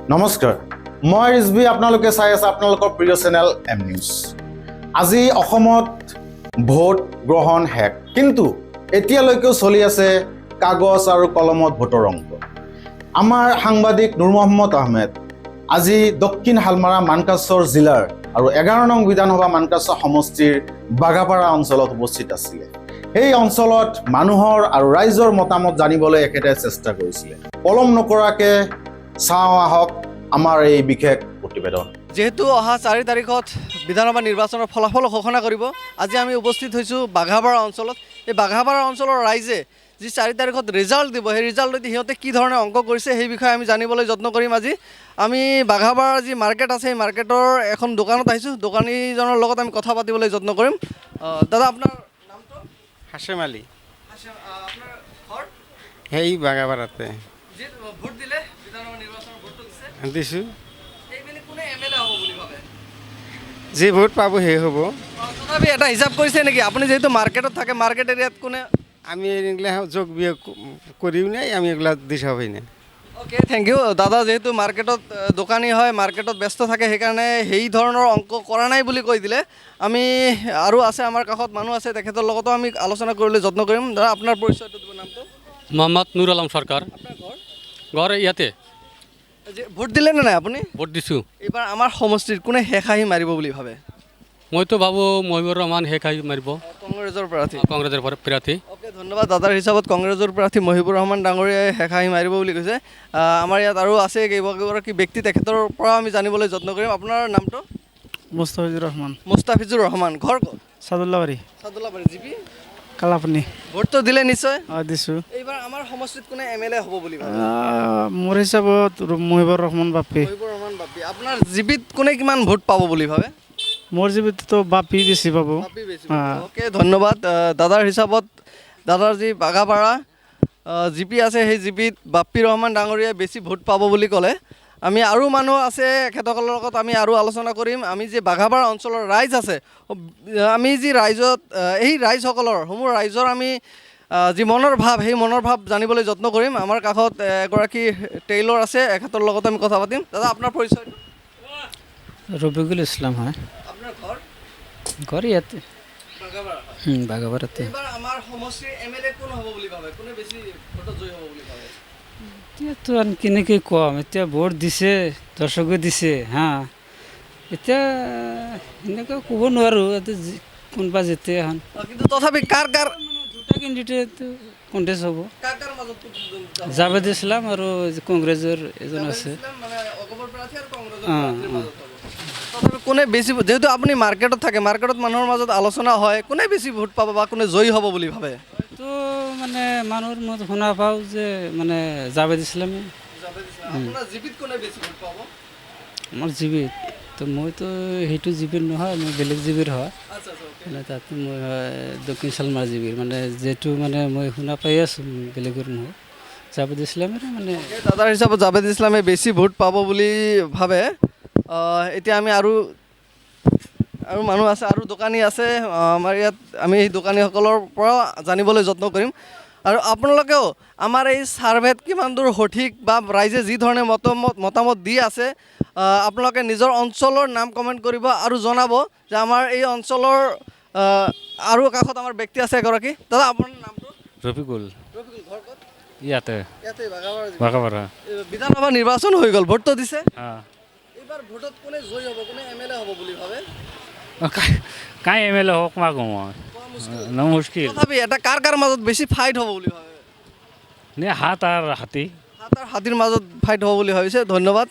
নমস্কাৰ, মই ৰিজবি। আপোনালোকে চাই আছে আপোনালোকৰ প্ৰিয় চেনেল এম নিউজ। আজি অসমত ভোট গ্ৰহণ শেষ, কিন্তু এতিয়ালৈকেও চলি আছে কাগজ আৰু কলমত ভোটৰ অংক। আমাৰ সাংবাদিক নুৰ মহম্মদ আহমেদ আজি দক্ষিণ হালমাৰা মানকাচৰ জিলাৰ আৰু 11 নং বিধানসভা মানকাচৰ সমষ্টিৰ বাগাপাৰা অঞ্চলত উপস্থিত আছিলে। এই অঞ্চলত মানুহৰ আৰু ৰাইজৰ মতামত জানিবলৈ এখেতে চেষ্টা কৰিছিলে। পলম নকৰাকে চাওঁ আহক আমাৰ এই বিশেষ প্ৰতিবেদন। যেহেতু অহা 4 তাৰিখত বিধানসভা নিৰ্বাচনৰ ফলাফল ঘোষণা কৰিব, আজি আমি উপস্থিত হৈছোঁ বাঘাপাৰা অঞ্চলত। এই বাঘাপাৰা অঞ্চলৰ ৰাইজে যি 4 তাৰিখত ৰিজাল্ট দিব, সেই ৰিজাল্টত সিহঁতে কি ধৰণে অংক কৰিছে সেই বিষয়ে আমি জানিবলৈ যত্ন কৰিম। আজি আমি বাঘাপাৰাৰ যি মাৰ্কেট আছে, সেই মাৰ্কেটৰ এখন দোকানত আহিছোঁ। দোকানীজনৰ লগত আমি কথা পাতিবলৈ যত্ন কৰিম। দাদা, আপোনাৰ নামটো? হাসেম আলী। আপোনাৰ ঘৰ? সেই বাগাবাৰাতে যি ভোট দিলে, বিধানসভা নিৰ্বাচনৰ ভোটটো দিছে, দিছোঁ। এইপিনে কোনে MLA হ'ব বুলি ভাবে? যি ভোট পাব সেই হ'ব। তথাপি এটা হিচাপ কৰিছে নেকি আপুনি? যিহেতু মাৰ্কেটত থাকে, মাৰ্কেট এৰিয়াত কোনে? আমি এইগিলা যোগ বিয়োগ কৰিও নাই, আমি এইগিলা দিশা হয় নাই। অ'কে, থেংক ইউ দাদা। যিহেতু মাৰ্কেটত দোকানী হয়, মাৰ্কেটত ব্যস্ত থাকে, সেইকাৰণে সেই ধৰণৰ অংক কৰা নাই বুলি কৈ দিলে। আমি আৰু আছে আমাৰ কাষত মানুহ আছে, তেখেতৰ লগতো আমি আলোচনা কৰিবলৈ যত্ন কৰিম। দাদা, আপোনাৰ পৰিচয়টো দিব, নামটো? মোহাম্মদ নুৰ আলম সৰকাৰ। আপোনাৰ ঘৰ? ঘৰ ইয়াতে। ভোট দিলে নে নাই আপুনি? ভোট দিছোঁ। এইবাৰ আমাৰ সমষ্টিত কোনে শেষ আহি মাৰিব বুলি ভাবে? মইতো ভাবোঁ মহিবুৰ ৰহমান শেষ আহি মাৰিব, কংগ্ৰেছৰ প্ৰাৰ্থী। কংগ্ৰেছৰ প্ৰাৰ্থী। অ'কে, ধন্যবাদ। দাদাৰ হিচাপত কংগ্ৰেছৰ প্ৰাৰ্থী মহিবুৰ ৰহমান ডাঙৰীয়াই শেষ আহি মাৰিব বুলি কৈছে। আমাৰ ইয়াত আৰু আছে কেইবাগৰাকী ব্যক্তি, তেখেতৰ পৰা আমি জানিবলৈ যত্ন কৰিম। আপোনাৰ নামটো? মুস্তাফিজুৰ ৰহমান, মুস্তাফিজুৰ ৰহমান। ঘৰ ক'ত? সাদুল্লাবাড়ি, সাদুল্লাবাৰী। জিপি কালাপানি। ভোটটো দিলে নিশ্চয়। দিছোঁ। এইবাৰ আমাৰ সমষ্টিত কোনে MLA হ'ব বুলি ভাবে? মোৰ হিচাপত মহিবুৰ ৰহমান বাপি। মহিবুৰ ৰহমান বাপি। আপোনাৰ জিপিত কোনে কিমান ভোট পাব বুলি ভাবে? মোৰ জীৱিততো বাপি বেছি পাব। বাপি বেছি ভোট পাব। অ'কে, ধন্যবাদ। দাদাৰ হিচাপত, দাদাৰ যি বাগাপাৰা জিপি আছে, সেই জিপিত বাপ্পি ৰহমান ডাঙৰীয়াই বেছি ভোট পাব বুলি ক'লে। আমি আৰু মানুহ আছে, এখেতসকলৰ লগত আমি আৰু আলোচনা কৰিম। আমি যি বাঘাপাৰা অঞ্চলৰ ৰাইজ আছে, আমি যি ৰাইজত এই ৰাইজসকলৰ সমূহ ৰাইজৰ আমি যি মনৰ ভাৱ, সেই মনৰ ভাৱ জানিবলৈ যত্ন কৰিম। আমাৰ কাষত এগৰাকী টেইলৰ আছে, এখেতৰ লগত আমি কথা পাতিম। দাদা, আপোনাৰ পৰিচয়টো? ৰফিকুল ইসলাম। হয়, আপোনাৰ ঘৰ? ঘৰ ইয়াতে, বাঘাপাৰা। বাগাবাৰাতে। এইবাৰ আমাৰ সমষ্টিৰ MLA কোন হ'ব বুলি ভাবে? কোনে বেছি ভোটত জয়ী হ'ব বুলি ভাবে? এতিয়া তো আর কেনেকৈ কম, এতিয়া ভোট দিছে, দৰ্শকে দিছে। এতিয়া এনেকৈ ক'ব নোৱাৰোঁ, কোনোবা জিতে এখন। কিন্তু তথাপি কাৰ দুটা কেণ্ডিডেট কণ্টেষ্ট হ'ব। মাজত জাভেদ ইছলাম আৰু কংগ্ৰেছৰ এজন আছে। মানে অগপৰ প্ৰাৰ্থী আৰু কংগ্ৰেছৰ প্ৰাৰ্থীৰ মাজত হ'ব। তথাপি কোনে বেছি, যেহেতু আপুনি মাৰ্কেটত থাকে, মাৰ্কেটত মানুহৰ মাজত আলোচনা হয়, কোনে বেছি ভোট পাব বা কোনে জয়ী হ'ব বুলি ভাবে? তো মানে মানুহৰ মত শুনা পাওঁ যে মানে জাভেদ ইছলামে। আপোনাৰ জিপিত কোনে বেছি ভোট পাব? আমাৰ জীৱিত তো মইতো সেইটো জীৱিত নহয়, মই বেলেগ জীৱিৰ হয়। আচ্ছা, মানে তাতে মই দক্ষিণ চালমাৰ জীৱিৰ, মানে যিহেতু মানে মই শুনা পাই আছোঁ, বেলেগৰ নহয়, জাভেদ ইছলামেৰে মানে। দাদাৰ হিচাপত জাভেদ ইছলামে বেছি ভোট পাব বুলি ভাবে। এতিয়া আমি আৰু মানুহ আছে, আৰু দোকানী আছে আমাৰ ইয়াত। আমি সেই দোকানীসকলৰ পৰা জানিবলৈ যত্ন কৰিম। আৰু আপোনালোকেও আমাৰ এই ছাৰ্ভেত কিমান দূৰ সঠিক বা ৰাইজে যি ধৰণে মতামত দি আছে, আপোনালোকে নিজৰ অঞ্চলৰ নাম কমেণ্ট কৰিব আৰু জনাব যে আমাৰ এই অঞ্চলৰ আৰু কাষত আমাৰ ব্যক্তি আছে এগৰাকী। দাদা, আপোনাৰ নামটো? ৰফিকুল। ৰফিকুল। ঘৰ ক'ত? ইয়াতে ইয়াতে বাঘাপাৰা। বাগাপাৰা। বিধানসভা নিৰ্বাচন হৈ গ'ল, ভোটটো দিছে। হ্যাঁ, এইবাৰ ভোটত কোনে জয়ী হ'ব, কোনে MLA হ'ব বুলি ভাবে? কাই MLA হোক মা কম মুশকিল। তথাপি এটা কাৰ মাজত বেছি ফাইট হ'ব বুলি ভাবে? নে হাত আৰ হাতী। হাত আৰু হাতীৰ মাজত ফাইট হ'ব বুলি ভাবিছে। ধন্যবাদ।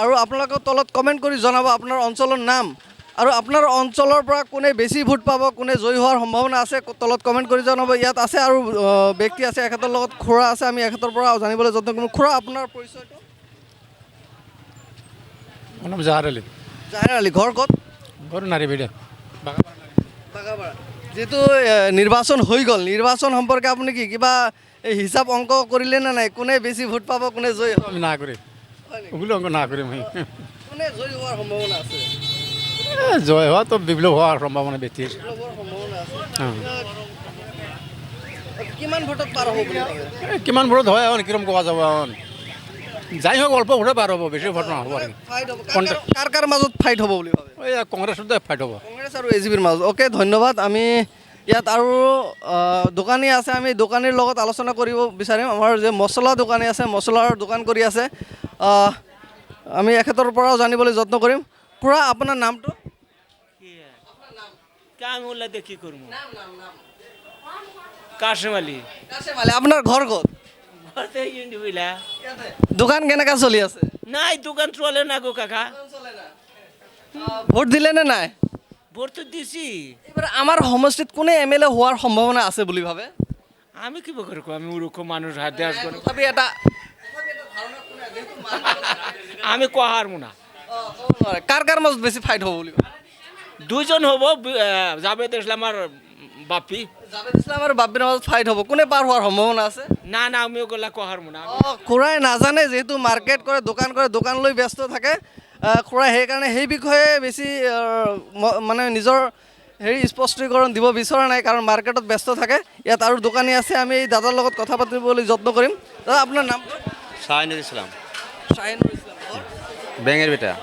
আৰু আপোনালোকৰ তলত কমেণ্ট কৰি জনাব আপোনাৰ অঞ্চলৰ নাম আৰু আপোনাৰ অঞ্চলৰ পৰা কোনে বেছি ভোট পাব, কোনে জয়ী হোৱাৰ সম্ভাৱনা আছে, তলত কমেণ্ট কৰি জনাব। ইয়াত আছে আৰু ব্যক্তি আছে, এখেতৰ লগত খুৰা আছে, আমি এখেতৰ পৰা জানিবলৈ যত্ন কৰিম। খুৰা, আপোনাৰ পৰিচয়টো? মোৰ নাম জাহাৰ আলী। জাহেৰ আলী। ঘৰ ক'ত? ঘৰ নাৰীবেৰিয়া। বাঘাপাৰা। যিহেতু নিৰ্বাচন হৈ গ'ল, নিৰ্বাচন সম্পৰ্কে আপুনি কি কিবা হিচাপ অংক কৰিলে নে নাই? কোনে বেছি ভোট পাব, কোনে জয়ী হ'ব? আমি না কৰি ওগুলো অঙ্ক না কৰি আমি। কোনে জয়ী হোৱাৰ সম্ভাৱনা আছে? জয় হওয়া তো বিপ্লব হওয়াৰ সম্ভাবনা বেশি। বিপ্লৱৰ সম্ভাৱনা আছে। কিমান ভোটত পাৰ হ'ব বুলি ভাবে? কিমান ভোট হয় এখন কিৰম কোয়া যাব এখন যাই হোক অল্প ভোটে পাৰ হ'ব বেছি ভোট নহ'ব আৰু ফাইট হ'ব কাৰ কাৰ মাজত ফাইট হ'ব বুলি ভাবে এই কংগ্ৰেছতে ফাইট হ'ব কংগ্ৰেছ আৰু এজিপিৰ মাজত অ'কে ধন্যবাদ আমি ইয়াত আৰু দোকানী আছে আমি দোকানীৰ লগত আলোচনা কৰিব বিচাৰিম আমাৰ যে মছলা দোকানী আছে মছলাৰ দোকান কৰি আছে আমি এখেতৰ পৰাও জানিবলৈ যত্ন কৰিম খুৰা আপোনাৰ নামটো কাম ওলা দেখি কৰবো কাশেম আলী কাশেম আলী আপোনাৰ ঘৰ ক'ত ঘরতে ইন্ডি হইলা দোকান কেনেকা চলি আছে নাই দোকান চলে না গো কাকা ভোট দিলে নে নাই ভোট তো দিছি এবার আমার সমষ্টিত কোনে এমএলএ হওয়ার সম্ভাবনা আছে বুলি ভাবে আমি কি বকর আমি ওরকম মানুষ হাত দেওয়ার করে তথাপি এটা আমি কহার মুনা কার কার মাজত বেশি ফাইট হ'ব বুলি ভাবে দুজন হব জাবেদ ইসলাম আর বাপি জাভেদ ইসলাম আৰু বাপ্পিৰ মাজত ফাইট হ'ব কোনে পাৰ হোৱাৰ সম্ভাৱনা আছে না না আমি ওগুলা কহাৰ মুনা খুৰাই নাজানে যেহেতু মাৰ্কেট কৰে দোকান লৈ ব্যস্ত থাকে খুৰাই সেইকাৰণে সেই বিষয়ে বেছি মানে নিজৰ হেৰি স্পষ্টীকৰণ দিব বিচৰা নাই কাৰণ মাৰ্কেটত ব্যস্ত থাকে ইয়াত আৰু দোকানী আছে আমি এই দাদাৰ লগত কথা পাতিবলৈ যত্ন কৰিম দাদা আপোনাৰ নাম শাহিনুৰ ইসলাম শাহিনুৰ ইছলাম বেঙেৰ বেটা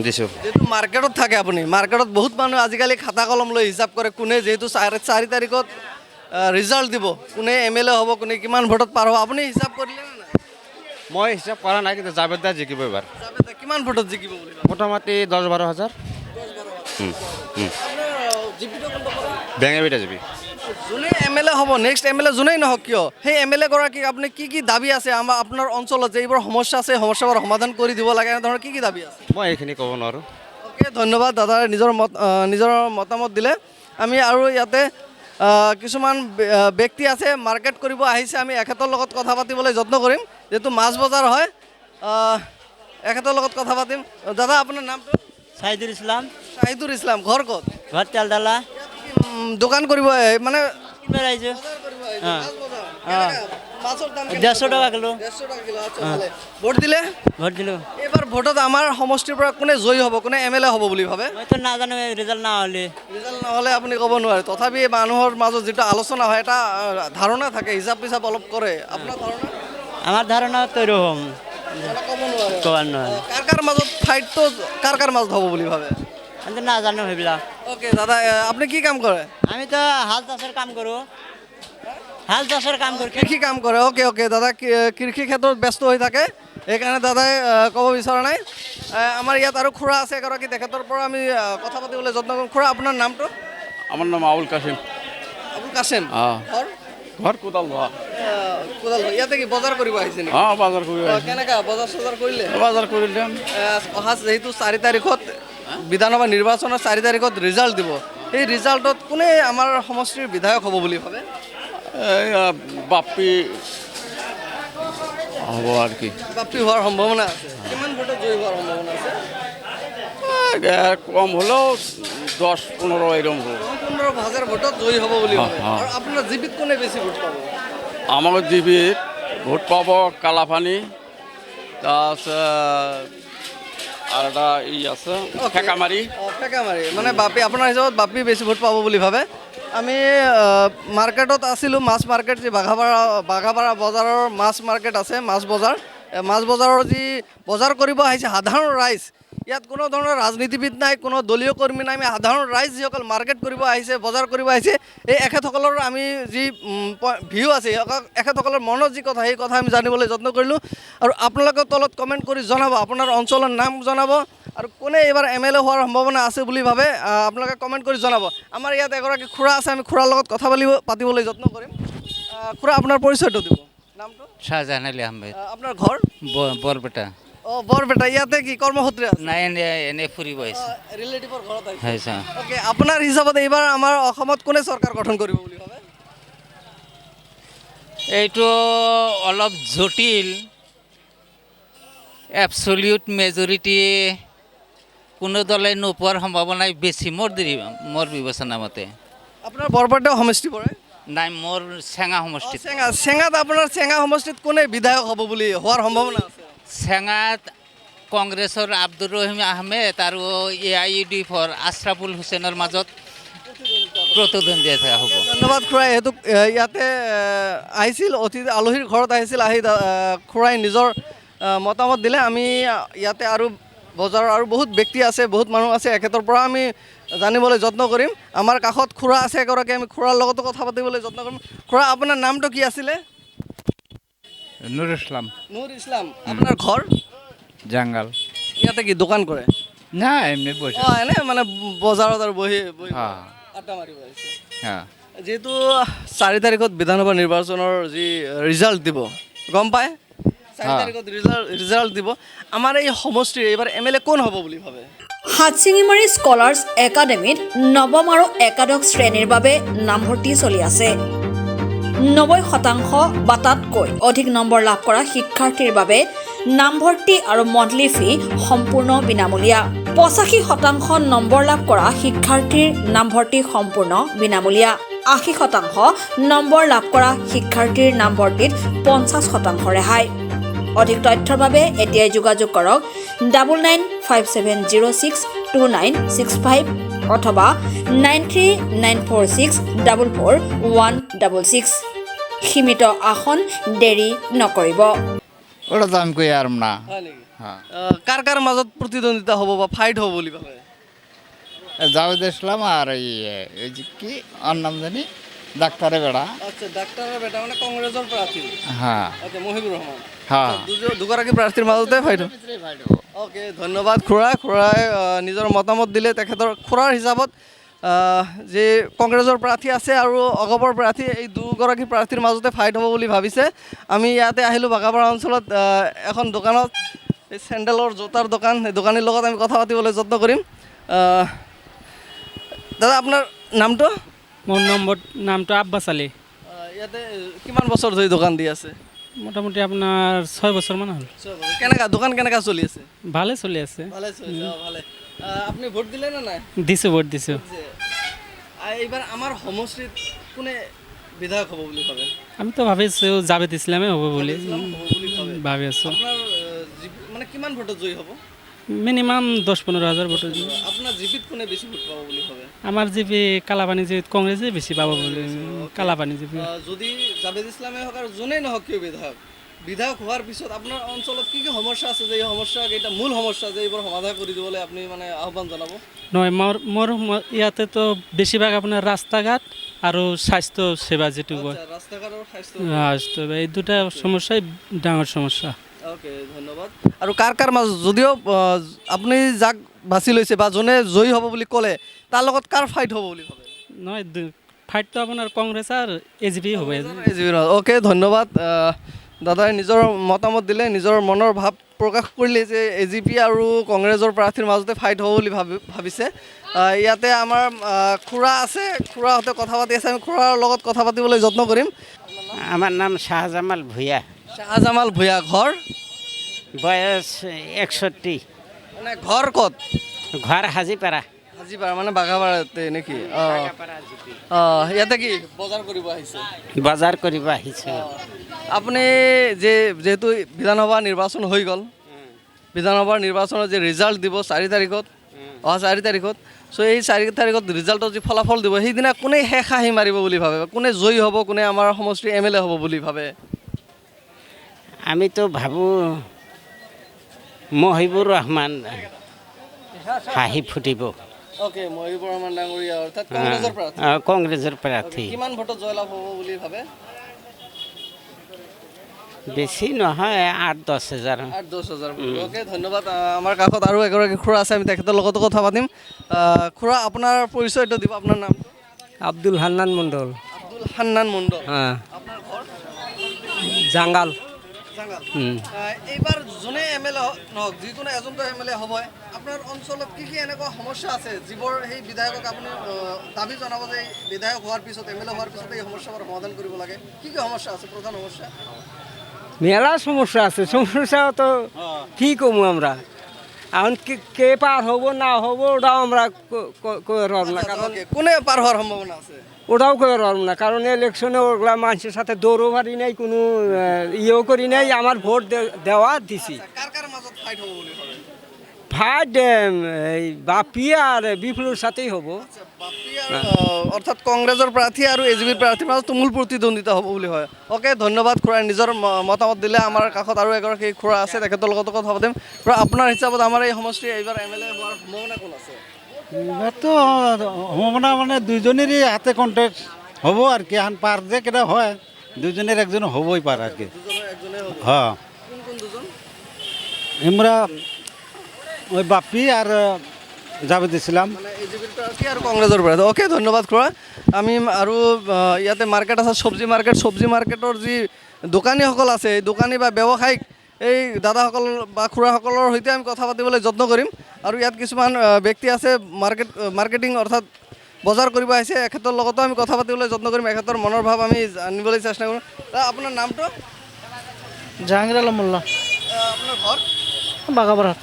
দিছো যেহেতু মাৰ্কেটত থাকে আপুনি মাৰ্কেটত বহুত মানুহ আজিকালি খাতা কলম লৈ হিচাপ কৰে কোনে যিহেতু 4 তাৰিখত ৰিজাল্ট দিব কোনে এমএলএ হ'ব কোনে কিমান ভোটত পাৰ হ'ব আপুনি হিচাপ কৰিলে নে নাই মই হিসাব কৰা নাই কিন্তু জাবেদ দা জিকিব এবাৰ জাভেদ দা কিমান ভোটত জিকিব বুলি ভাবে মোটামুটি 10-12 হাজাৰ আপোনাৰ জিপিটো কোনটো কৰে বেঙের বেটা যাবি যোনে এমএলএ হ'ব নেক্সট এমএলএ যোনেই নহওক কিয় সেই এমএলএ গৰাকীক আপুনি কি দাবী আছে আপোনাৰ অঞ্চলত যে এইবোৰ সমস্যা আছে সমস্যাবোৰ সমাধান কৰি দিব লাগে এনেধৰণৰ কি দাবী আছে মই এইখিনি ক'ব নোৱাৰোঁ অ'কে ধন্যবাদ দাদাৰ নিজৰ মতামত দিলে আমি আৰু ইয়াতে কিছুমান ব্যক্তি আছে মাৰ্কেট কৰিব আহিছে আমি এখেতৰ লগত কথা পাতিবলৈ যত্ন কৰিম যেহেতু মাছ বজাৰ হয় এখেতৰ লগত কথা পাতিম দাদা আপোনাৰ নামটো সাইদুল ইসলাম শাহিদুল ইছলাম ঘৰ ক'ত ঘৰ চালডালা দোকান কৰিব মানে বেড়াইছে মাছৰ দাম 150 টাকা কিলো 150 টাকা কিলো আচ্ছা ভালে ভোট দিলে ভোট দিল এইবাৰ ভোটত আমাৰ সমষ্টিৰ পৰা কোনে জয়ী হ'ব কোনে এমএলএ হ'ব বুলি ভাবে মই তো না জানো রেজাল্ট না হলে ৰিজাল্ট নহ'লে আপুনি ক'ব নোৱাৰে তথাপি মানুহৰ মাজত যিটো আলোচনা হয় এটা ধাৰণা থাকে হিচাপ পিচাপ অলপ কৰে আপোনাৰ ধাৰণা আমাৰ ধাৰণা তো এৰকম এটা ক'ব নোৱাৰে কবাৰ নয় কাৰ মাজত ফাইটটো কাৰ মাজত হ'ব বুলি ভাবে আমি তো না জানো সেইবিলা ওকে দাদা আপুনি কি কাম কৰে আমি তো হাল চাষেৰ কাম কৰো হাল চাষেৰ কাম কৰি কৃষি কাম কৰে অ'কে দাদা কৃষি ক্ষেত্ৰত ব্যস্ত হৈ থাকে সেইকাৰণে দাদাই ক'ব বিচৰা নাই আমাৰ ইয়াত আৰু খুৰা আছে এগৰাকী তেখেতৰ পৰা আমি কথা পাতিবলৈ যত্ন কৰিম খুৰা আপোনাৰ নামটো আমাৰ নাম আবুল কাছিম আবুল কাছেম ঘৰ ঘৰ কোদাল লোৱা কোদাল ইয়াতে কি বজাৰ কৰিব আহিছে নেকি বজাৰ কৰি কেনেকা বজাৰ চজাৰ কৰিলে বজাৰ কৰিলে অহা যেহেতু 4 তাৰিখত বিধানসভা নিৰ্বাচনৰ 4 তাৰিখত ৰিজাল্ট দিব সেই ৰিজাল্টত কোনে আমাৰ সমষ্টিৰ বিধায়ক হ'ব বুলি ভাবে এই বাপি হ'ব আৰু কি বাপ্পি হোৱাৰ সম্ভাৱনা আছে কিমান ভোটত জয়ী হোৱাৰ সম্ভাৱনা আছে কম হ'লেও 10-15 এরকম হ'ব 15,000 ভোটত জয়ী হ'ব বুলি ভাবে আৰু আপোনাৰ জিপিত কোনে বেছি ভোট পাব আমাৰ জিবিত ভোট পাব কালাপানী তাৰপিছত আৰু এটা ই আছে ফেকামাৰি ফেকামাৰি মানে বাপি আপোনাৰ হিচাপত বাপি বেছি ভোট পাব বুলি ভাবে আমি মাৰ্কেটত আছিলোঁ মাছ মাৰ্কেট যি বাঘাপাৰা বজাৰৰ মাছ মাৰ্কেট আছে মাছ বজাৰৰ যি বজাৰ কৰিব আহিছে সাধাৰণ ৰাইজ ইয়াত কোনো ধৰণৰ ৰাজনীতিবিদ নাই কোনো দলীয় কৰ্মী নাই আমি সাধাৰণ ৰাইজ যিসকল মাৰ্কেট কৰিব আহিছে বজাৰ কৰিব আহিছে এই এখেতসকলৰ আমি যি ভিউ আছে এখেতসকলৰ মনত যি কথা সেই কথা আমি জানিবলৈ যত্ন কৰিলোঁ আৰু আপোনালোকে তলত কমেণ্ট কৰি জনাব আপোনাৰ অঞ্চলৰ নাম জনাব আৰু কোনে এইবাৰ এমএলএ হোৱাৰ সম্ভাৱনা আছে বুলি ভাবে আপোনালোকে কমেণ্ট কৰি জনাব আমাৰ ইয়াত এগৰাকী খুৰা আছে আমি খুৰাৰ লগত কথা পাতিবলৈ যত্ন কৰিম খুৰা আপোনাৰ পৰিচয়টো দিব নামটো শাহজাহান আলী আহমেদ আপোনাৰ ঘৰ বৰপেটা বৰপেটা ইয়াতে কি কৰ্মসূত্ৰে আছে নাই এনে ফুৰিব আহিছে ৰিলেটিভৰ ঘৰত আহিছে হৈছে অ'কে আপোনাৰ হিচাপত এইবাৰ আমাৰ অসমত কোনে চৰকাৰ গঠন কৰিব বুলি ভাবে এইটো অলপ জটিল এবছলিউট মেজৰিটি কোনো দলে নোপোৱাৰ সম্ভাৱনাই বেছি মোৰ বিবেচনা মতে আপোনাৰ বৰপেটা সমষ্টি পৰে নাই মোৰ চেঙা সমষ্টিত চেঙাত আপোনাৰ চেঙা সমষ্টিত কোনে বিধায়ক হ'ব বুলি হোৱাৰ সম্ভাৱনা আছে চেঙাত কংগ্ৰেছৰ আব্দুৰ ৰহিম আহমেদ আৰু AIUDFৰ আশ্ৰাফুল হুছেইনৰ মাজত প্ৰতিদ্বন্দ্বিতা হ'ব। ধন্যবাদ খুৰাই। সেইটো ইয়াতে আহিছিল অতিথি আলহীৰ ঘৰত আহিছিল, আহি খুৰাই নিজৰ মতামত দিলে। আমি ইয়াতে আৰু বজাৰৰ আৰু বহুত ব্যক্তি আছে, বহুত মানুহ আছে, এখেতৰ পৰা আমি জানিবলৈ যত্ন কৰিম। আমাৰ কাষত খুৰা আছে এগৰাকী, আমি খুৰাৰ লগতো কথা পাতিবলৈ যত্ন কৰিম। খুৰা, আপোনাৰ নামটো কি আছিলে? নুৰ ইছলাম নুৰ ইছলাম। আপোনাৰ ঘৰ জাংগাল ইয়াতে কি দোকান কৰে? না এমনি বসে অঁ, এনে মানে বজাৰত আৰু বহি বহি হ্যাঁ আড্ডা মাৰিব আহিছে। হ্যাঁ যিহেতু 4 তাৰিখত বিধানসভা নিৰ্বাচনৰ যি ৰিজাল্ট দিব, গম পায়? 4 তাৰিখত ৰিজাল্ট দিব। আমাৰ এই সমষ্টিৰ এইবাৰ MLA কোন হ'ব বুলি ভাবে? হাটশিঙিমাৰী স্কলাৰ্ছ একাডেমীত নৱম আৰু একাদশ শ্ৰেণীৰ বাবে নামভৰ্তি চলি আছে। 90% বা তাতকৈ অধিক নম্বৰ লাভ কৰা শিক্ষাৰ্থীৰ বাবে নামভৰ্তি আৰু মন্থলি ফি সম্পূৰ্ণ বিনামূলীয়া। 85% নম্বৰ লাভ কৰা শিক্ষাৰ্থীৰ নামভৰ্তি সম্পূৰ্ণ বিনামূলীয়া। 80% নম্বৰ লাভ কৰা শিক্ষাৰ্থীৰ নামভৰ্তিত 50% ৰেহাই। অধিক তথ্যৰ বাবে এতিয়াই যোগাযোগ কৰক 9957062965 অথবা 9394644166। সীমিত আসন, দেৰি নকৰিব। ওটা তো আমি কই আৰ না হয় নেকি? হ্যাঁ কাৰ কাৰ মাজত প্ৰতিদ্বন্দ্বিতা হ'ব বা ফাইট হ'ব বুলি ভাবে? জাভেদ ইসলাম আর এই যে কি আর নাম জানি ডাক্তারে বেড়া আচ্ছা, ডাক্তাৰৰ বেটা মানে কংগ্ৰেছৰ প্ৰাৰ্থী। হ্যাঁ আচ্ছা, মহিবুৰ ৰহমান। হ্যাঁ দুগৰাকী প্ৰাৰ্থীৰ মাজতে ফাইট হ'ব। অ'কে, ধন্যবাদ খুৰা। খুৰাই নিজৰ মতামত দিলে। তেখেতৰ খুৰাৰ হিচাপত যে কংগ্ৰেছৰ প্ৰাৰ্থী আছে আৰু অগপৰ প্ৰাৰ্থী, এই দুগৰাকী প্ৰাৰ্থীৰ মাজতে ফাইট হ'ব বুলি ভাবিছে। আমি ইয়াতে আহিলোঁ বাগাপাৰা অঞ্চলত এখন দোকানত, এই চেণ্ডেলৰ জোতাৰ দোকান, সেই দোকানীৰ লগত আমি কথা পাতিবলৈ যত্ন কৰিম। দাদা, আপোনাৰ নামটো? মোৰ নামটো আব্বাছ আলী। ইয়াতে কিমান বছৰ ধৰি দোকান দি আছে? মোটামুটি আপোনাৰ 6 বছৰমান হ'ল। দোকান কেনেকা চলি আছে? ভালে চলি আছে। ভালে চলিছে। ভালে। আপুনি ভোট দিলে নে নাই? দিছোঁ, ভোট দিছোঁ। এইবাৰ আমাৰ সমষ্টিত কোনে বিধায়ক হ'ব বুলি ভাবে? আমি তো ভাবিছোঁ জাভেদ ইছলামে হ'ব বুলি ইছলাম হ'ব বুলি ভাবে। ভাবি আছোঁ। আপোনাৰ মানে কিমান ভোটত জয়ী হ'ব? মিনিমাম 10-15 হাজাৰ ভোট। আপোনাৰ জিপিত কোনে বেছি ভোট পাব বুলি ভাবে? আমাৰ জিপি কালাপানী জিপিত কংগ্ৰেছে বেছি পাব বুলি। কালাপানী জিপি যদি জাভেদ ইছলামে হওক আৰু যোনেই নহওক কিয় বিধায়ক হোৱাৰ পিছত আপোনাৰ অঞ্চলত কি কি সমস্যা আছে, যে এই সমস্যাকেইটা মূল সমস্যা যে এইবোৰ সমাধান কৰি দিবলৈ আপুনি মানে আহ্বান জনাব? নহয়, মোৰ ইয়াতে তো বেছিভাগ আপোনাৰ ৰাস্তা ঘাট আৰু স্বাস্থ্য সেৱা যিটো কয়, ৰাস্তা ঘাট আৰু স্বাস্থ্য, এই দুটা সমস্যাই ডাঙৰ সমস্যা। অ'কে, ধন্যবাদ। আৰু কাৰ মাজত, যদিও আপুনি যাক বাছি লৈছে বা যোনে জয়ী হ'ব বুলি ক'লে, তাৰ লগত কাৰ ফাইট হ'ব বুলি ভাবে? নহয়, ফাইটটো আপোনাৰ কংগ্ৰেছ আৰু AGP হ'ব। অ'কে, ধন্যবাদ। দাদাই নিজৰ মতামত দিলে, নিজৰ মনৰ ভাৱ প্ৰকাশ কৰিলে যে AGP আৰু কংগ্ৰেছৰ প্ৰাৰ্থীৰ মাজতে ফাইট হ'ব বুলি ভাবিছে। ইয়াতে আমাৰ খুৰা আছে, খুৰাহঁতে কথা পাতি আছে। আমি খুৰাৰ লগত কথা পাতিবলৈ যত্ন কৰিম। আমাৰ নাম শাহজামাল ভূঁইয়া, শ্বাহজামাল ভূঁইয়া। ঘৰ? বয়স 61, মানে ঘৰ ক'ত? ঘৰ হাজিপাড়া। হাজিপাৰা মানে বাঘাপাৰাতে নেকি? ইয়াতে কি বজাৰ কৰিব আহিছে? বাজাৰ কৰিব আহিছো। আপুনি যেহেতু বিধানসভা নিৰ্বাচন হৈ গ'ল, বিধানসভাৰ নিৰ্বাচনৰ যে ৰিজাল্ট দিব 4 তাৰিখত, অহা 4 তাৰিখত, চ' এই 4 তাৰিখত ৰিজাল্টৰ যি ফলাফল দিব, সেইদিনা কোনে শেষ হাঁহি মাৰিব বুলি ভাবে? কোনে জয়ী হ'ব, কোনে আমাৰ সমষ্টিৰ MLA হ'ব বুলি ভাবে? আমি তো ভাবো মহিবুৰ ৰহমান হাঁহি ফুটিব। অ'কে, মহিবুৰ ৰহমান ডাঙৰীয়া, অৰ্থাৎ কংগ্ৰেছৰ প্ৰাৰ্থী। কংগ্রেসের প্রার্থী। কিমান ভোটত জয়লাভ হ'ব বুলি ভাবে? বেশি নহয়, 8-10 হাজার। 8-10 হাজাৰ। অ'কে, ধন্যবাদ। আমাৰ কাষত আৰু এগৰাকী খুৰা আছে, আমি তেখেতৰ লগতো কথা পাতিম। খুৰা, আপোনাৰ পৰিচয়টো দিব, আপোনাৰ নাম? আব্দুল হান্নান মণ্ডল। আব্দুল হান্নান মণ্ডল। হ্যাঁ, আপোনাৰ ঘৰ? জাঙ্গাল। এইবাৰ যোনে MLA নহওক, যিকোনো এজনটো MLA হ'বই, আপোনাৰ অঞ্চলত কি কি এনেকুৱা সমস্যা আছে যিবোৰ সেই বিধায়কক আপুনি দাবী জনাব যে বিধায়ক হোৱাৰ পিছত, MLA হোৱাৰ পিছত এই সমস্যাবোৰ সমাধান কৰিব লাগে? কি কি সমস্যা আছে, প্রধান সমস্যা? মেলা সমস্যা আছে, সমস্যা তো কি কমু আমরা এখন কে পার হব না হব ওটাও আমরা কয়ে পারব না, কারণ কোনে পার হওয়ার সম্ভাবনা আছে? ওটাও কয়ে পারব না, কারণ ইলেকশনে ওগুলা মানুষের সাথে দৌড়ও পারি নাই, কোনো ইয়েও করি নাই, আমার ভোট দেওয়া দিছি। কার কার মাজত ফাইট হ'ব বুলি ভাবে? ভাইট এই বাপি আর বিপ্লবের সাথেই হ'ব। অৰ্থাৎ কংগ্ৰেছৰ প্ৰাৰ্থী আৰু এজিপিৰ প্ৰাৰ্থীৰ মাজত তুমুল প্ৰতিদ্বন্দ্বিতা হ'ব বুলি হয়। অ'কে, ধন্যবাদ খুৰা, নিজৰ মতামত দিলে। আমাৰ কাষত আৰু এগৰাকী খুৰা আছে, তেখেতৰ লগতো কথা পাতিম। খুৰা, আপোনাৰ হিচাপত আমাৰ এই সমষ্টিৰ এইবাৰ MLA হোৱাৰ সম্ভাৱনা কোন আছে? এইবাৰতো সম্ভাৱনা মানে দুইজনেৰই হাতে কণ্টেক্ট হ'ব আৰ কি, এখন পাৰ যে কেটা হয় দুজনেৰ একজন হবই পাৰ আৰ কি। দুজনৰ একজনেই হ'ব। হ্যাঁ, কোন কোন দুজন? আমৰা ওই বাপি আৰ জাভেদ ইসলাম। মানে এজিপিৰ প্ৰাৰ্থী আৰু কংগ্ৰেছৰ প্ৰাৰ্থী। অ'কে, ধন্যবাদ খুৰা। আমি আৰু ইয়াতে মাৰ্কেট আছে, চব্জি মাৰ্কেটৰ যি দোকানীসকল আছে, এই দোকানী বা ব্যৱসায়িক এই দাদাসকল বা খুৰাসকলৰ সৈতে আমি কথা পাতিবলৈ যত্ন কৰিম। আৰু ইয়াত কিছুমান ব্যক্তি আছে মাৰ্কেটিং অৰ্থাৎ বজাৰ কৰিব আহিছে, এখেতৰ লগতো আমি কথা পাতিবলৈ যত্ন কৰিম, এখেতৰ মনৰ ভাৱ আমি জানিবলৈ চেষ্টা কৰিম। আপোনাৰ নামটো? জাহাঙ্গীৰ আলম মোল্লা, আপোনাৰ ঘৰ? বাগাবৰাত।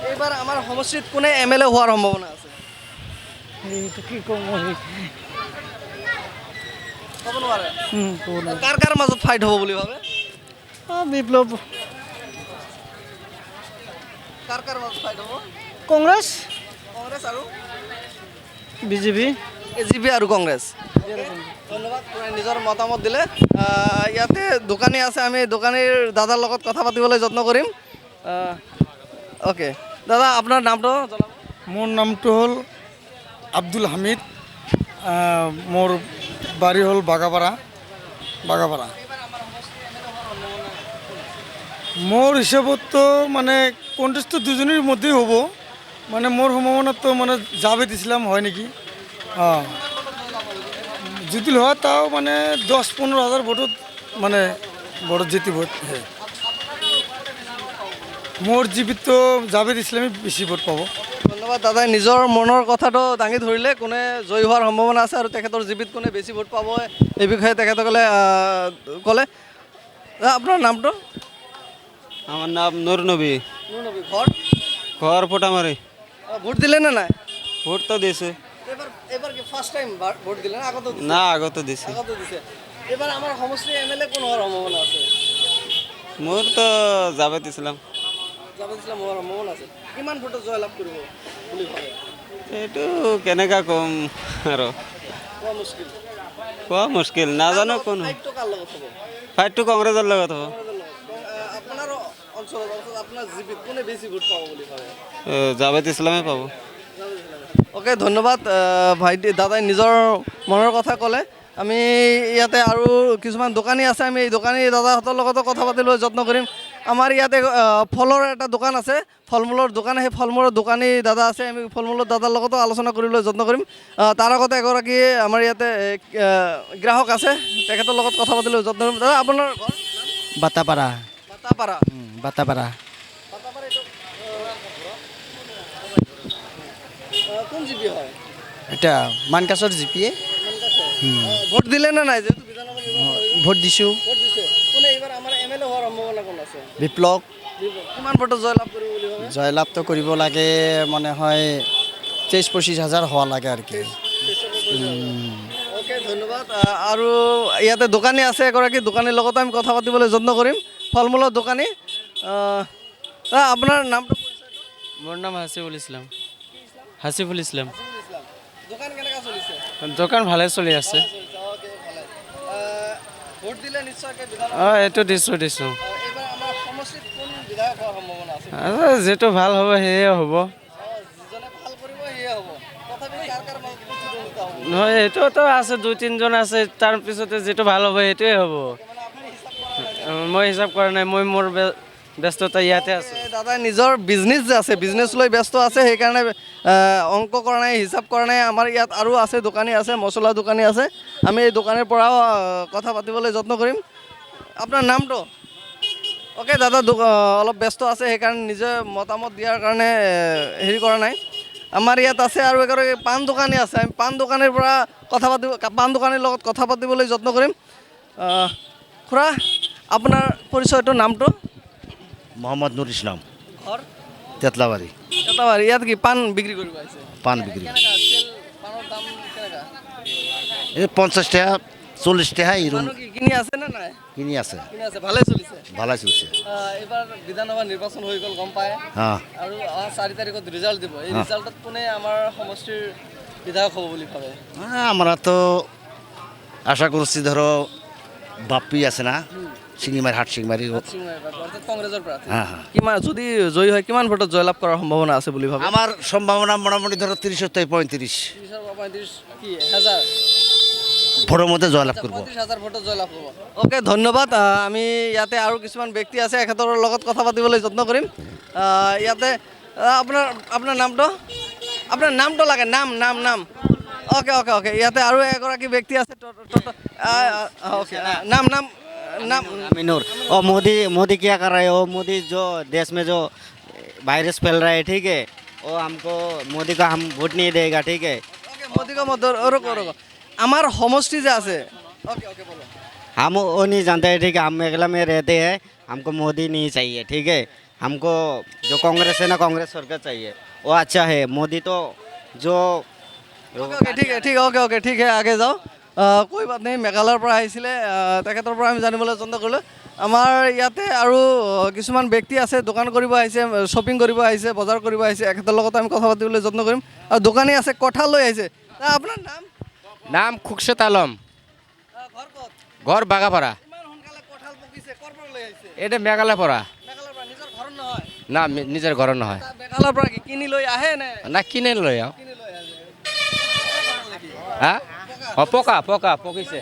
এইবাৰ আমাৰ সমষ্টিত কোনে MLA হোৱাৰ সম্ভাৱনা আছে? এইটো কি কম ক'ব নোৱাৰে। কাৰ কাৰ মাজত ফাইট হ'ব বুলি ভাবে? বিপ্লব, কাৰ কাৰ মাজত ফাইট হ'ব? কংগ্ৰেস, কংগ্ৰেছ আৰু বিজেপি। এজিপি আৰু কংগ্ৰেছ। ধন্যবাদ, খুৰাই নিজৰ মতামত দিলে। ইয়াতে দোকানী আছে, আমি দোকানীৰ দাদাৰ লগত কথা পাতিবলৈ যত্ন কৰিম। অ'কে, দাদা আপোনাৰ নামটো জনাব। মোৰ নামটো হ'ল আব্দুল হামিদ, মোৰ বাড়ি হ'ল বাগাপাৰা। মোৰ হিসাবতো মানে কণ্টেষ্টটো দুজনেৰ মধ্যেই হ'ব, মানে মোৰ সম্ভাৱনাতো মানে জাভেদ ইসলাম হয় নেকি। যদি হয় তাও মানে 10-15 হাজার ভোটত মানে ভোটত জিতিব। মোৰ জীৱিত জাভেদ ইসলামে বেছি ভোট পাব। ধন্যবাদ দাদাই নিজৰ মনৰ কথাটো দাঙি ধৰিলে, কোনে জয়ী হোৱাৰ সম্ভাৱনা আছে আৰু তেখেতৰ জিবিত কোনে বেছি ভোট পাব এই বিষয়ে তেখেতসকলে ক'লে। আপোনাৰ নামটো? আমাৰ নাম নুৰ নবী, ঘৰ? ঘৰ ফোটামাৰি। ভোট দিলে নে নাই? ভোট তো দিছে এবাৰ কি ফাৰ্ষ্ট টাইম ভোট দিলে না আগতো দিছে? না, আগত দিছে। আগতো দিছে। এবাৰ আমাৰ সমষ্টিৰ MLA কোন হোৱাৰ সম্ভাৱনা আছে? মোৰ তো জাভেদ ইসলাম। জাভেদ ইছলাম হোৱাৰ সম্ভাৱনা আছে। কিমান ভোটত জয়লাভ কৰিব বুলি ভাবে? এইটো কেনেকা কম আৰু, কোৱা মুশকিল, নাজানো কোন। ফাইটটো কাৰ লগত হ'ব? ফাইটটো কংগ্ৰেছৰ লগত হ'ব। আপোনাৰ অঞ্চলত অৰ্থাৎ আপোনাৰ জিবিত কোনে বেছি ভোট পাব বুলি ভাবে? জাভেদ ইসলামে পাব। অ'কে, ধন্যবাদ ভাইটি, দাদাই নিজৰ মনৰ কথা ক'লে। আমি ইয়াতে আৰু কিছুমান দোকানী আছে, আমি এই দোকানী দাদাহঁতৰ লগতো কথা পাতিবলৈ যত্ন কৰিম। আমাৰ ইয়াতে ফলৰ এটা দোকান আছে, ফল মূলৰ দোকান, সেই ফল মূলৰ দোকানী দাদা আছে, আমি ফল মূলৰ দাদাৰ লগতো আলোচনা কৰিবলৈ যত্ন কৰিম। তাৰ আগতে এগৰাকী আমাৰ ইয়াতে গ্ৰাহক আছে, তেখেতৰ লগত কথা পাতিবলৈ যত্ন কৰিম। দাদা আপোনাৰ ঘৰ? বাটাপাৰা। বাটাপাৰা। বাটাপাৰা। বাটাপাৰা এইটো কোন জিপি হয়? এটা মানকাছৰ জিপিয়ে। ভোট দিলে নে নাই? যেহেতু বিধানসভা ভোট দিছোঁ। ভোট দিছে। কোনে এইবাৰ আমাৰ MLA হোৱাৰ সম্ভাৱনা কোন আছে? বিপ্লৱ। কিমান ভোটত জয়লাভ কৰিব বুলি ভাবে? জয়লাভটো কৰিব লাগে মানে হয় 23-25 হাজাৰ হোৱা লাগে আৰু কি। অ'কে, ধন্যবাদ। আৰু ইয়াতে দোকানী আছে এগৰাকী, দোকানীৰ লগতো আমি কথা পাতিবলৈ যত্ন কৰিম, ফল মূলৰ দোকানী। আপোনাৰ নামটো? মোৰ নাম হাসিবুল ইসলাম। হাসিবুল ইসলাম। দোকান কেনেকৈ চলিছে? দোকান ভালে চলি আছে। ভোট দিলে নিশ্চয়কৈ বিধানসভা। এইটো দিছোঁ। এইবাৰ আমাৰ সমষ্টিত কোন বিধায়ক হোৱাৰ সম্ভাৱনা আছে? যিটো ভাল হ'ব সেয়ে হ'ব। যিজনে ভাল কৰিব সেয়ে হ'ব। তথাপি কাৰ কাৰ মাজত প্ৰতিদ্বন্দ্বিতা হ'ব? নহয়, এইটোতো আছে, 2-3জন আছে, তাৰ পিছতে যিটো ভাল হ'ব সেইটোৱে হ'ব। মই হিচাপ কৰা নাই, মই মোৰ ব্যস্ততা ইয়াতে আছোঁ। দাদাই নিজৰ বিজনেছ যে আছে, বিজনেছ লৈ ব্যস্ত আছে, সেইকাৰণে অংক কৰা নাই, হিচাপ কৰা নাই। আমাৰ ইয়াত আৰু আছে দোকানী আছে, মছলা দোকানী আছে, আমি এই দোকানীৰ পৰাও কথা পাতিবলৈ যত্ন কৰিম। আপোনাৰ নামটো? অ'কে, দাদা অলপ ব্যস্ত আছে, সেইকাৰণে নিজে মতামত দিয়াৰ কাৰণে হেৰি কৰা নাই। আমাৰ ইয়াত আছে আৰু এগৰাকী পাণ দোকানী আছে, আমি পাণ দোকানীৰ পৰা পাণ দোকানীৰ লগত কথা পাতিবলৈ যত্ন কৰিম। খুৰা, আপোনাৰ পৰিচয়টো, নামটো? মোহাম্মদ নুৰ ইসলাম, ঘৰ? তেতলাবাড়ি। ইয়াত কি পাণ বিক্ৰী কৰিব আহিছে? পান বিক্ৰি পাণৰ দাম কেনেকুৱা? 50 টাকা 40 টাকা এরকম। মানুহ কি কিনি আছে নে নাই? কিনি আছে কিনে আছে ভালে চলিছে ভালো চলছে এবার বিধানসভা নিৰ্বাচন হৈ গ'ল গম পায় হ্যাঁ আৰু 4 তাৰিখত ৰিজাল্ট দিব এই ৰিজাল্টত কোনে আমাৰ সমষ্টিৰ বিধায়ক হ'ব বুলি ভাবে আমৰা তো আশা কৰছি ধৰো বাপ্পি আছে না সিঙ্গিমাৰ হাট সিংমাৰি অৰ্থাৎ কংগ্ৰেছৰ প্ৰাৰ্থী হ্যাঁ হ্যাঁ কিমান যদি জয়ী হয় কিমান ভোটত জয়লাভ কৰাৰ সম্ভাৱনা আছে বুলি ভাবে আমাৰ সম্ভাবনা মোটামুটি ধৰো 30 থেকে 35 35 কি হাজাৰ ভোটের মধ্যে জয়লাভ করবো 35,000 ভোটত জয়লাভ হ'ব ওকে ধন্যবাদ আমি ইয়াতে আৰু কিছুমান ব্যক্তি আছে এখেতৰ লগত কথা পাতিবলৈ যত্ন কৰিম ইয়াতে আপোনাৰ নামটো লাগে নাম ওকে ওকে ওকে ইয়াতে আৰু এগৰাকী ব্যক্তি আছে ওকে নাম नूर और मोदी क्या कर रहे हो मोदी जो देश में जो वायरस फैल रहा है ठीक है वो हमको मोदी का हम वोट नहीं देगा ठीक है ওকে মোদীক মত ৰক আমাৰ সমষ্টি যে আছে ওকে ওকে বলো हम वो नहीं जानते हैं ठीक है हम मेघला में रहते हैं हमको मोदी नहीं चाहिए ठीक है हमको जो कांग्रेस है ना कांग्रेस सरकार चाहिए वो अच्छा है मोदी तो जो ओके ठीक है ठीक है आगे जाओ कोई बात नहीं মেঘালয়ৰ পৰা আহিছিলে তেখেতৰ পৰা আমি জানিবলৈ যত্ন কৰিলোঁ আমাৰ ইয়াতে আৰু কিছুমান ব্যক্তি আছে দোকান কৰিব আহিছে শ্বপিং কৰিব আহিছে বজাৰ কৰিব আহিছে এখেতৰ লগত আমি কথা পাতিবলৈ যত্ন কৰিম আৰু দোকানী আছে কঁঠাল লৈ আহিছে আপোনাৰ নাম নাম খুকশেত আলম ঘৰ ক'ত ঘৰ বাগাপাৰা ইমান সোনকালে কঁঠাল পকিছে ক'ৰ পৰা লৈ আহিছে এটা মেঘালয় পৰা মেঘালয়ৰ পৰা নিজৰ ঘৰত নহয় না নিজৰ ঘৰৰ নহয় মেঘালয়ৰ পৰা কি কিনি লৈ আহে নে না কিনে লৈ আহ কিনি লৈ আহে হা পকা পকিছে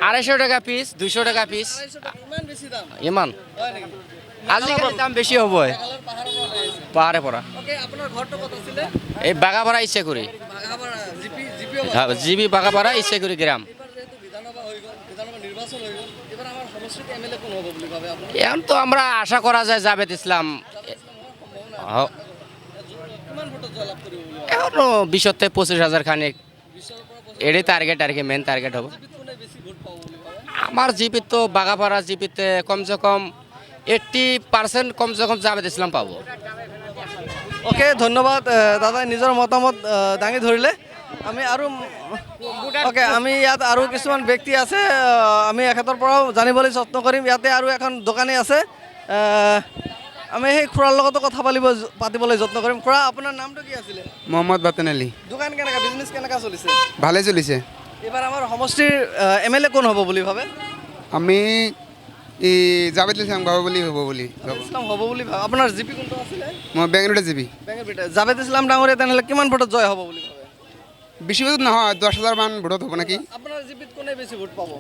250 টাকা পিস 200 টাকা পিস ইমান বেছি দাম ইমান হয় নেকি আজিকালি দাম বেছি হ'ব মেঘালয়ৰ পাহাৰৰ পৰা লৈ আহিছে পাহাৰে পৰা ওকে আপোনাৰ ঘৰটো ক'ত আছিলে এই বাগাপাৰা ইচ্ছা কৰি বাঘাপাৰা জিপিও জিবি বাগাপাৰা ইচ্ছা কৰি গ্ৰাম এবাৰ যেহেতু বিধানসভা হৈ গ'ল বিধানসভা নিৰ্বাচন হৈ গ'ল এবাৰ আমাৰ সমষ্টিত এমএলএ কোন হ'ব বুলি ভাবে আপুনি এখন তো আমরা আশা করা যায় জাভেদ ইসলাম কিমান ভোটত জয়লাভ কৰিব বুলি ভাবে এখনো 20 থেকে 25,000 খানিক এটাই টার্গেট আর কি মেন টার্গেট হবে কোনে বেছি ভোট পাব বুলি ভাবে আমার জিপি তো বাগাপাড়া জিপিতে কমসে কম 80% কমসে কম জাভেদ ইসলাম পাবো ওকে ধন্যবাদ দাদা নিজৰ মতামত দাঙি ধৰিলে আমি আৰু ওকে আমি ইয়াত আৰু কিছুমান ব্যক্তি আছে আমি এখেতৰ পৰাও জানিবলৈ যত্ন কৰিম ইয়াতে আৰু এখন দোকানী আছে আমি সেই খুৰাৰ লগতো কথা পাতিবলৈ যত্ন কৰিম খুৰা আপোনাৰ নামটো কি আছিলে মোহাম্মদ বাতেন আলী দোকান কেনেকা বিজনেছ কেনেকা চলিছে ভালে চলিছে এবাৰ আমাৰ সমষ্টিৰ এমএলএ কোন হ'ব বুলি ভাবে আমি এই জাভেদ ইসলাম গাব বুলি হ'ব বুলি ইছলাম হ'ব বুলি ভাবে আপোনাৰ জিপি কোনটো আছিলে মই বেংগলোৰে যাবি বেংগলুৰুতে জাভেদ ইছলাম ডাঙৰীয়া তেনেহ'লে কিমান ভোটত জয় হ'ব বুলি ভাবে বেছি ভোট নহয় 10,000 মান ভোটত হ'ব নেকি আপোনাৰ জিপিত কোনে বেছি ভোট পাব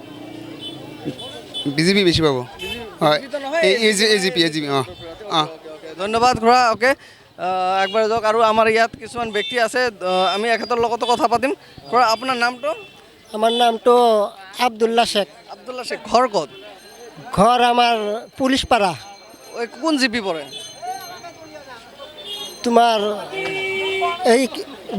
বিজেপি বেছি পাব হয় এজিপি অঁ অঁ ধন্যবাদ খুৰা ওকে একবাৰ যাওক আৰু আমাৰ ইয়াত কিছুমান ব্যক্তি আছে আমি এখেতৰ লগতো কথা পাতিম খুৰা আপোনাৰ নামটো আমাৰ নাম তো আব্দুল্লাহ শেখ আব্দুল্লাহ শেখ ঘৰ ক'ত ঘৰ আমাৰ পুলিশ পাড়া ওই কোন জিপি পৰে তোমাৰ এই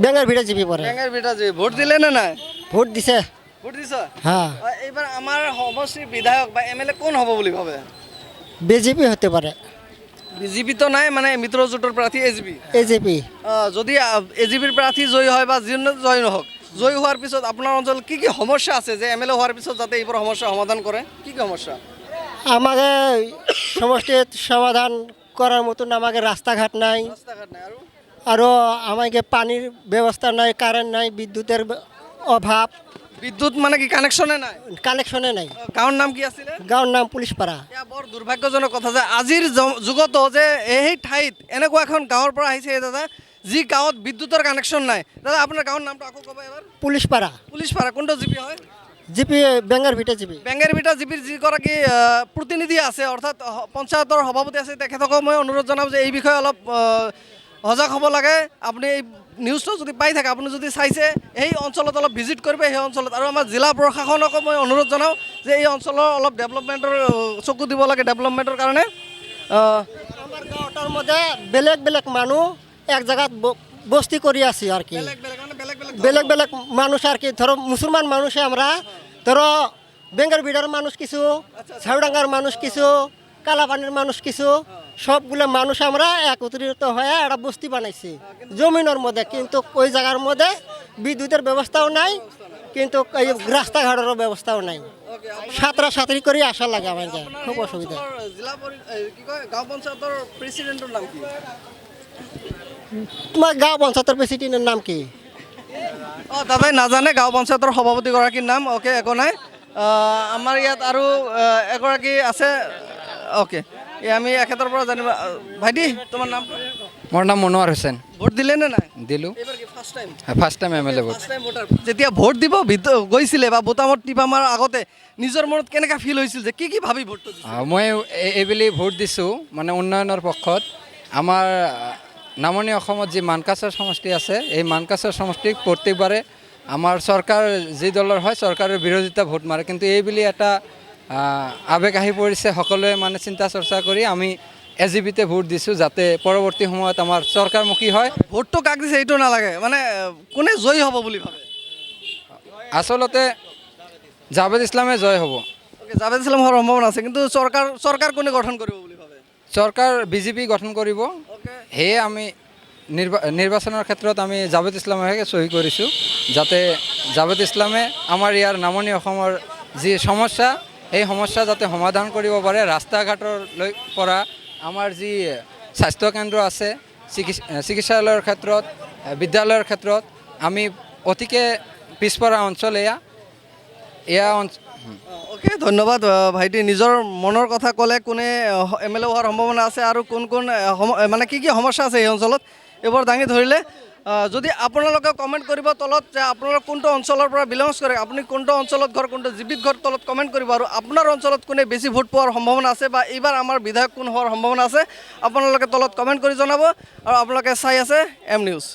বেঙ্গাৰ ভিড়ে জিবি পৰে বেঙেৰ বিটা জি ভোট দিলে নে নাই ভোট দিছে ভোট দিছ হ্যাঁ এইবাৰ আমাৰ সমষ্টিৰ বিধায়ক বা এমএলএ কোন হ'ব বুলি ভাবে বিজেপি হতে পারে বিজেপি তো নাই মানে মিত্ৰজোঁটৰ প্ৰাৰ্থী এজিপি এজেপি যদি এজিপিৰ প্ৰাৰ্থী জয়ী হয় বা যিজন জয়ী নহওক জয়ী হোৱাৰ পিছত আপোনাৰ অঞ্চলত কি কি সমস্যা আছে যে এমএলএ হোৱাৰ পিছত যাতে এইবোৰ সমস্যা সমাধান কৰে কি কি সমস্যা আমাকে সমষ্টিৰ সমাধান কৰাৰ মতন আমাকে ৰাস্তাঘাট নাই ৰাস্তাঘাট নাই আৰু আৰও আমাকে পানিৰ ব্যবস্থা নাই কাৰেন্ট নাই বিদ্যুতেৰ অভাব বিদ্যুৎ মানে কি কানেকশ্যনে নাই কানেকশনে নাই গাঁৱৰ নাম কি আছিলে গাঁৱৰ নাম পুলিশ পাড়া এয়া বৰ দুৰ্ভাগ্যজনক কথা যে আজিৰ যুগতো যে এই ঠাইত এনেকুৱা এখন গাঁৱৰ পৰা আহিছে দাদা যি গাঁৱত বিদ্যুতৰ কানেকশ্যন নাই দাদা আপোনাৰ গাঁৱৰ নামটো আকৌ ক'ব এবাৰ পুলিশ পাড়া পুলিচ পাৰা কোনটো জিপি হয় জিপি বেঙ্গাৰ ভিটে জিপি বেঙেৰবিটা জিপিৰ যিগৰাকী প্ৰতিনিধি আছে অৰ্থাৎ পঞ্চায়তৰ সভাপতি আছে তেখেতকো মই অনুৰোধ জনাম যে এই বিষয়ে অলপ সজাগ হ'ব লাগে আপুনি এই নিউজটো যদি পাই থাকে আপুনি যদি চাইছে এই অঞ্চলত অলপ ভিজিট কৰিব সেই অঞ্চলত আৰু আমাৰ জিলা প্ৰশাসনকো মই অনুৰোধ জনাওঁ যে এই অঞ্চলৰ অলপ ডেভেলপমেণ্টৰ চকু দিব লাগে ডেভেলপমেণ্টৰ কাৰণে আমার গাঁওটার মধ্যে বেলেগ বেলেগ মানুষ এক জায়গাত বস্তি করি আছি আর কি বেলেগ বেলেগ মানুষ আর কি ধরো মুসলমান মানুষে আমরা ধরো বেঙ্গার বিড়ার মানুষ কিছু ঝাউডাঙ্গার মানুষ কিছু কালাপানির মানুষ কিছু সবগুলো মানুষ আমরা একত্রিত হয়ে একটা বস্তি বানাইছি জমিনের মধ্যে কিন্তু ওই জায়গার মধ্যে বিদ্যুতের ব্যবস্থাও নাই কিন্তু এই রাস্তাঘাটেরও ব্যবস্থাও নাই সাঁতরা সাঁতরি করে আসা লাগে আমাকে খুব অসুবিধা জিলা কি কয় গাঁও পঞ্চায়তৰ প্ৰেচিডেণ্টৰ নাম কি তোমাৰ গাঁও পঞ্চায়তৰ প্ৰেচিডেণ্টৰ নাম কি অঁ দাদাই নাজানে গাঁও পঞ্চায়তৰ সভাপতিগৰাকীৰ নাম অ'কে একো নাই আমাৰ ইয়াত আৰু এগৰাকী আছে অ'কে এই আমি এখেতৰ পৰা জানিব ভাইটি তোমাৰ নাম মোৰ নাম মনোৱাৰ হুছেইন ভোট দিলে নে নাই দিলোঁ এইবাৰ কি first time first time M L A vote first time voter যেতিয়া ভোট দিব গৈছিলে বা বুটামত টিপা মাৰাৰ আগতে নিজৰ মনত কেনেকুৱা ফিল হৈছিল যে কি ভাবি ভোটটো দিছিল মই এইবুলি ভোট দিছোঁ মানে উন্নয়নৰ পক্ষত আমাৰ নামনি অসমত যি মানকাছাৰ সমষ্টি আছে এই মানকাছাৰ সমষ্টিক প্ৰত্যেকবাৰে আমাৰ চৰকাৰ যি দলৰ হয় চৰকাৰৰ বিৰোধিতা ভোট মাৰে কিন্তু এইবুলি এটা আৱেগ আহি পৰিছে সকলোৱে মানে চিন্তা চৰ্চা কৰি আমি এজিপিতে ভোট দিছোঁ যাতে পৰৱৰ্তী সময়ত আমাৰ চৰকাৰমুখী হয় ভোটটো কাক দিছে এইটো নালাগে মানে কোনে জয়ী হ'ব বুলি ভাবে আচলতে জাভেদ ইছলামে জয় হ'ব জাভেদ ইছলাম হোৱাৰ সম্ভাৱনা আছে কিন্তু চৰকাৰ কোনে গঠন কৰিব বুলি ভাবে চৰকাৰ বিজেপি গঠন কৰিব সেয়ে আমি নিৰ্বাচনৰ ক্ষেত্ৰত আমি জাভেদ ইছলামকে চহী কৰিছোঁ যাতে জাভেদ ইছলামে আমাৰ ইয়াৰ নামনি অসমৰ যি সমস্যা এই সমস্যা যাতে সমাধান কৰিব পাৰে ৰাস্তা ঘাটলৈ পৰা আমাৰ যি স্বাস্থ্যকেন্দ্ৰ আছে চিকিৎসালয়ৰ ক্ষেত্ৰত বিদ্যালয়ৰ ক্ষেত্ৰত আমি অতিকে পিছপৰা অঞ্চল এয়া অ'কে ধন্যবাদ ভাইটি নিজৰ মনৰ কথা ক'লে কোনে এম এল এ হোৱাৰ সম্ভাৱনা আছে আৰু কোন মানে কি সমস্যা আছে এই অঞ্চলত এইবোৰ দাঙি ধৰিলে যদি আপোনালোকে কমেণ্ট কৰিব তলত যে আপোনালোক কোনটো অঞ্চলৰ পৰা বিলংছ কৰে আপুনি কোনটো অঞ্চলত ঘৰ কোনটো জীৱিত ঘৰ তলত কমেণ্ট কৰিব আৰু আপোনাৰ অঞ্চলত কোনে বেছি ভোট পোৱাৰ সম্ভাৱনা আছে বা এইবাৰ আমাৰ বিধায়ক কোন হোৱাৰ সম্ভাৱনা আছে আপোনালোকে তলত কমেণ্ট কৰি জনাব আৰু আপোনালোকে চাই আছে এম নিউজ